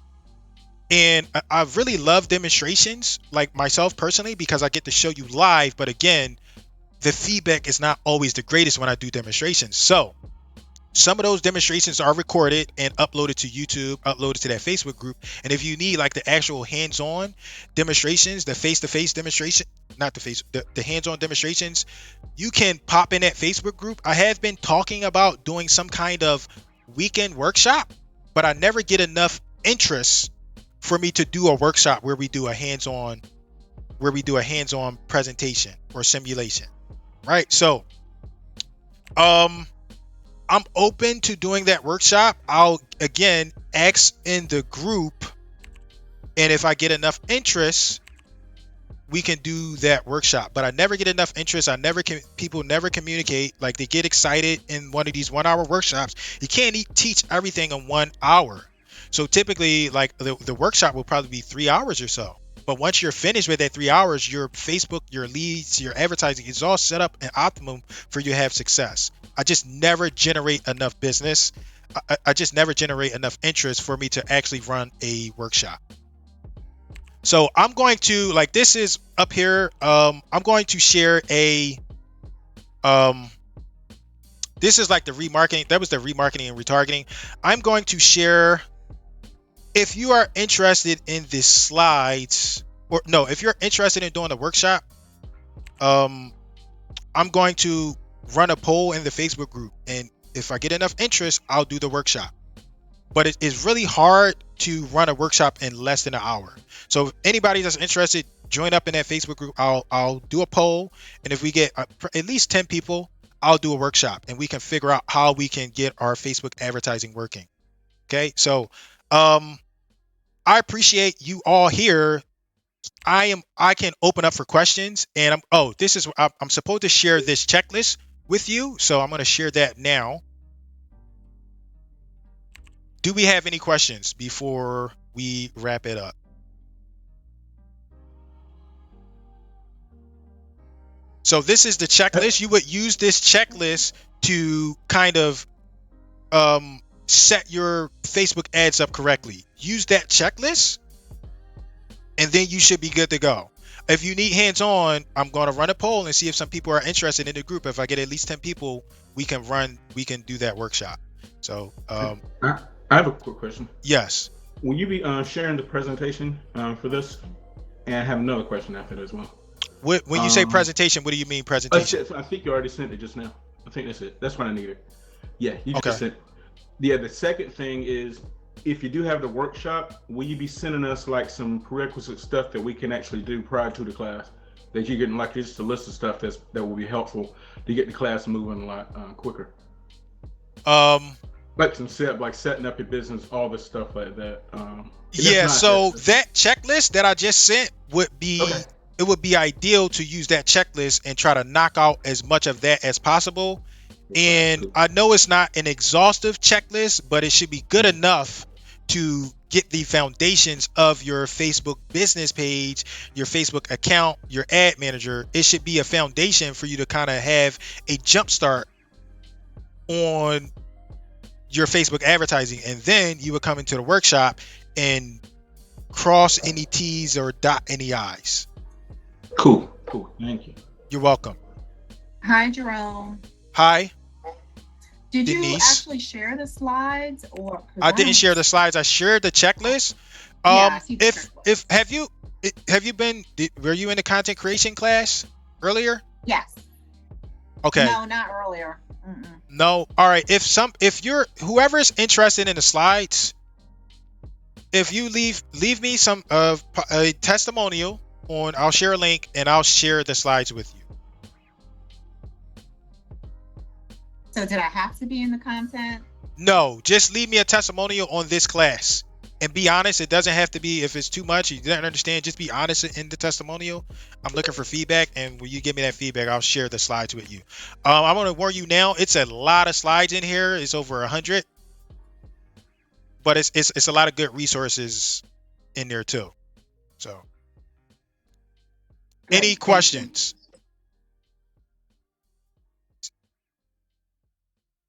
And I really love demonstrations, like myself personally, because I get to show you live. But again, the feedback is not always the greatest when I do demonstrations. So some of those demonstrations are recorded and uploaded to YouTube, uploaded to that Facebook group. And if you need like the actual hands-on demonstrations, the face-to-face demonstration, the hands-on demonstrations, you can pop in that Facebook group. I have been talking about doing some kind of weekend workshop, but I never get enough interest for me to do a workshop where we do a hands-on presentation or simulation, right? So I'm open to doing that workshop. I'll again ask in the group, and if I get enough interest, we can do that workshop. But I never get enough interest. People never communicate. Like, they get excited in one of these 1 hour workshops. You can't teach everything in 1 hour. So typically, like, the workshop will probably be 3 hours or so. But once you're finished with that 3 hours, your Facebook, your leads, your advertising is all set up and optimum for you to have success. I just never generate enough business. I just never generate enough interest for me to actually run a workshop. So I'm going to, like, this is up here. I'm going to share a, this is like the remarketing. That was the remarketing and retargeting. I'm going to share, if you are interested in the slides, or no, if you're interested in doing a workshop, I'm going to run a poll in the Facebook group. And if I get enough interest, I'll do the workshop. But it is really hard to run a workshop in less than an hour. So if anybody that's interested, join up in that Facebook group. I'll do a poll, and if we get at least 10 people, I'll do a workshop, and we can figure out how we can get our Facebook advertising working. Okay, so I appreciate you all here. I can open up for questions, and I'm supposed to share this checklist with you, so I'm going to share that now. Do we have any questions before we wrap it up? So this is the checklist. You would use this checklist to kind of set your Facebook ads up correctly. Use that checklist, and then you should be good to go. If you need hands-on, I'm going to run a poll and see if some people are interested in the group. If I get at least 10 people, we can do that workshop. So I have a quick question. Yes. Will you be sharing the presentation for this? And I have another question after that as well. When you say presentation, what do you mean presentation? I think you already sent it just now. I think that's it. That's what I needed. Yeah, you just Okay. sent. Yeah, the second thing is, if you do have the workshop, will you be sending us like some prerequisite stuff that we can actually do prior to the class? That you're getting like just a list of stuff that will be helpful to get the class moving a lot quicker. Like some setting up your business, all this stuff like that. Yeah, so that checklist that I just sent would be, Okay. It would be ideal to use that checklist and try to knock out as much of that as possible. And Cool. I know it's not an exhaustive checklist, but it should be good enough to get the foundations of your Facebook business page, your Facebook account, your ad manager. It should be a foundation for you to kind of have a jump start on your Facebook advertising, and then you would come into the workshop and cross any T's or dot any I's. Cool. Thank you. You're welcome. Hi, Jerome. Hi. Did you Denise. actually share the slides, or? 'cause I didn't share the slides. I shared the checklist. Yeah, I see the checklist. Were you in the content creation class earlier? Yes. Okay. No, not earlier. Mm-mm. No. All right. Whoever's interested in the slides, if you leave me some a testimonial I'll share a link and I'll share the slides with you. So did I have to be in the content? No, just leave me a testimonial on this class. And be honest. It doesn't have to be, if it's too much, you don't understand, just be honest in the testimonial. I'm looking for feedback, and when you give me that feedback, I'll share the slides with you. I'm going to warn you now, it's a lot of slides in here. It's over 100. But it's a lot of good resources in there too. So, Great, any thank you. questions?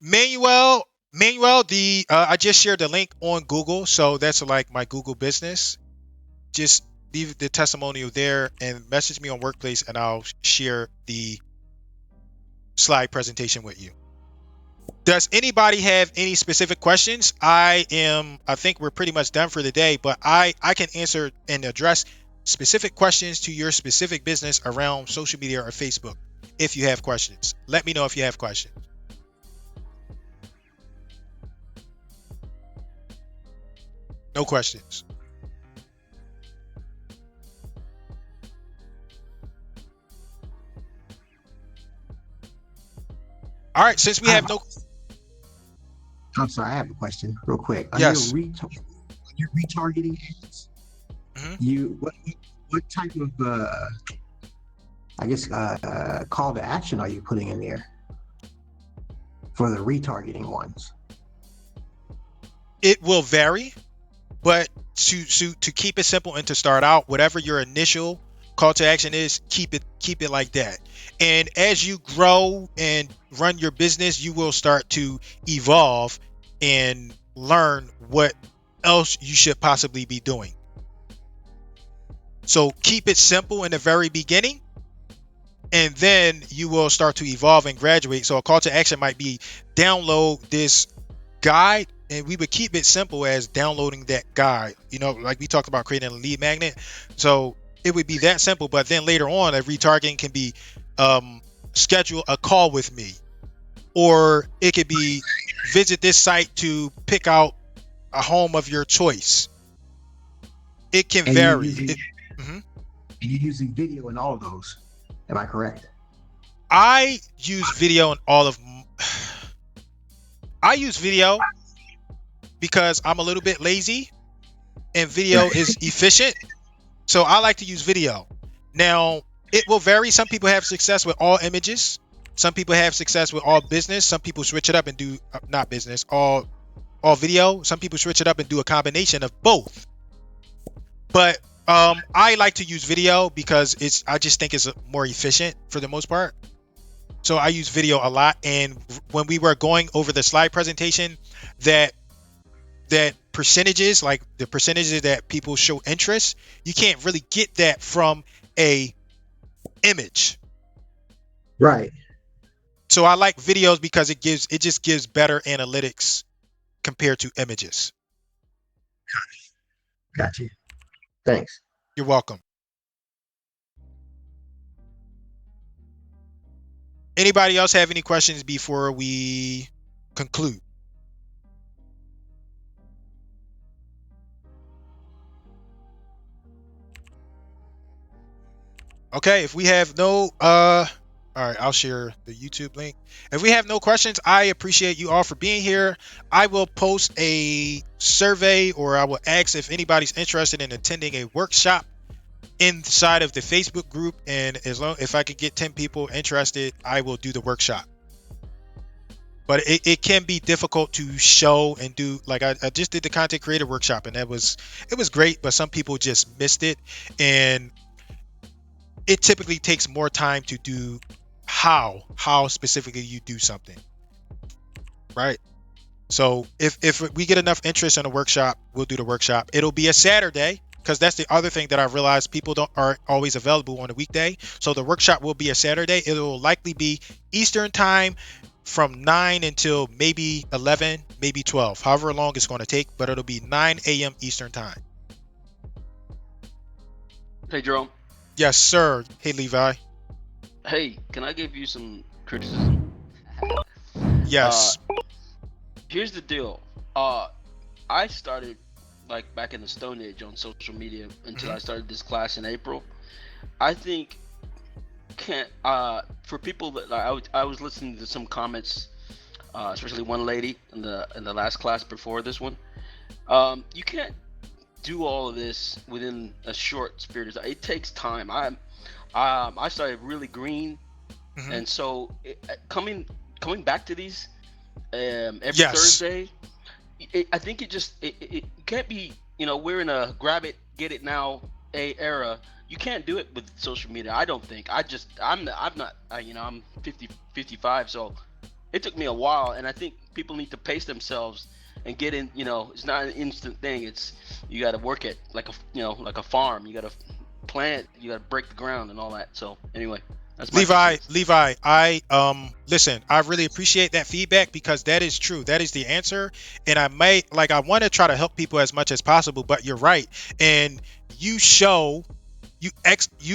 Manuel, I just shared the link on Google, so that's like my Google business. Just leave the testimonial there and message me on Workplace, and I'll share the slide presentation with you. Does anybody have any specific questions? I think we're pretty much done for the day, but I can answer and address specific questions to your specific business around social media or Facebook. If you have questions, let me know if you have questions. No questions. All right, since we have no... I'm sorry, I have a question real quick. Yes. Your retargeting ads, Mhm. what what type of, I guess, call to action are you putting in there for the retargeting ones? It will vary, but to keep it simple and to start out, whatever your initial call to action is, keep it like that. And as you grow and run your business, you will start to evolve and learn what else you should possibly be doing. So keep it simple in the very beginning, and then you will start to evolve and graduate. So a call to action might be download this guide, and we would keep it simple as downloading that guide, like we talked about creating a lead magnet. So it would be that simple, but then later on, a retargeting can be schedule a call with me, or it could be visit this site to pick out a home of your choice. It can And vary. and you're using video in all of those. Am I correct? I use video in all of. I use video because I'm a little bit lazy, and video is efficient. So I like to use video. Now, it will vary. Some people have success with all images. Some people have success with all business. Some people switch it up and do not business, all video. Some people switch it up and do a combination of both. But I like to use video because I just think it's more efficient for the most part. So I use video a lot. And when we were going over the slide presentation, that percentages, like the percentages that people show interest, you can't really get that from a image. Right. So I like videos because it just gives better analytics compared to images. Got you. Thanks. You're welcome. Anybody else have any questions before we conclude? Okay, if we have no all right, I'll share the YouTube link. If we have no questions, I appreciate you all for being here. I will post a survey, or I will ask if anybody's interested in attending a workshop inside of the Facebook group, and if I could get 10 people interested, I will do the workshop. But it can be difficult to show and do. Like I just did the content creator workshop, and it was great, but some people just missed it, and it typically takes more time to do how specifically you do something, right? So if we get enough interest in a workshop, we'll do the workshop. It'll be a Saturday, because that's the other thing that I realized, people aren't always available on a weekday. So the workshop will be a Saturday. It will likely be Eastern time from 9 until maybe 11, maybe 12, however long it's going to take, but it'll be 9 a.m. Eastern time. Hey, Jerome. Yes, sir. Hey, Levi. Hey, can I give you some criticism? Yes. Here's the deal. I started like back in the Stone Age on social media until I started this class in April. I think for people that I was listening to some comments, especially one lady in the last class before this one. You can't do all of this within a short period of time. It takes time. I started really green, and so coming back to these every Thursday, I think it can't be. We're in a grab it, get it now era. You can't do it with social media. I don't think. I'm 55, so it took me a while, and I think people need to pace themselves and get in. It's not an instant thing. You got to work it like a farm. You got to plant. You got to break the ground and all that. So anyway, that's my Levi, I listen, I really appreciate that feedback, because that is true. That is the answer. And I want to try to help people as much as possible, but you're right. And you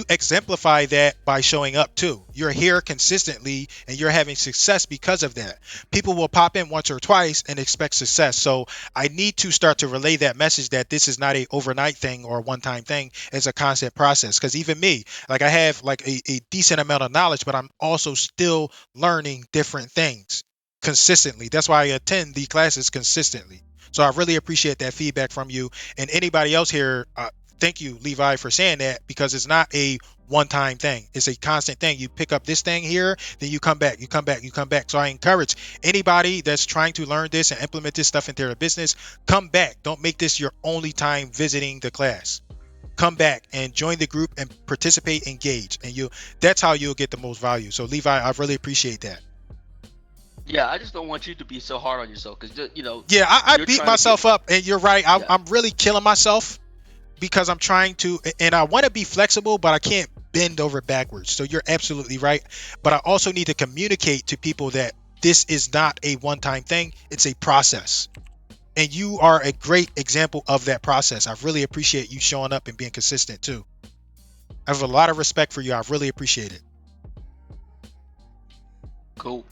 exemplify that by showing up too. You're here consistently, and you're having success because of that. People will pop in once or twice and expect success. So I need to start to relay that message that this is not a overnight thing or a one-time thing. It's a constant process. Because even me, I have a decent amount of knowledge, but I'm also still learning different things consistently. That's why I attend the classes consistently. So I really appreciate that feedback from you. And anybody else here, thank you, Levi, for saying that, because it's not a one-time thing. It's a constant thing. You pick up this thing here, then you come back, you come back, you come back. So I encourage anybody that's trying to learn this and implement this stuff into their business, come back. Don't make this your only time visiting the class. Come back and join the group and participate, engage, and that's how you'll get the most value. So Levi, I really appreciate that. Yeah, I just don't want you to be so hard on yourself, because Yeah, I you're beat trying to myself up, and you're right. Yeah. I'm really killing myself because I'm trying to, and I want to be flexible, but I can't bend over backwards. So you're absolutely right. But I also need to communicate to people that this is not a one-time thing. It's a process. And you are a great example of that process. I really appreciate you showing up and being consistent too. I have a lot of respect for you. I really appreciate it. Cool.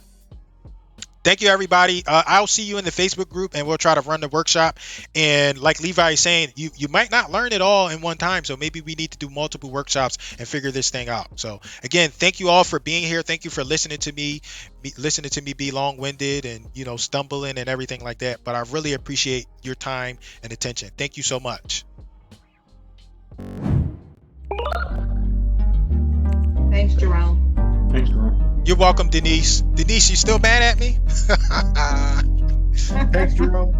Thank you, everybody. I'll see you in the Facebook group, and we'll try to run the workshop. And like Levi is saying, you might not learn it all in one time, so maybe we need to do multiple workshops and figure this thing out. So again, thank you all for being here. Thank you for listening to me be long-winded and stumbling and everything like that. But I really appreciate your time and attention. Thank you so much. Thanks, Jerome. Thanks, Jerome. You're welcome, Denise. Denise, you still mad at me? Thanks, Jerome.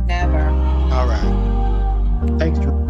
Never. All right. Thanks, Jerome.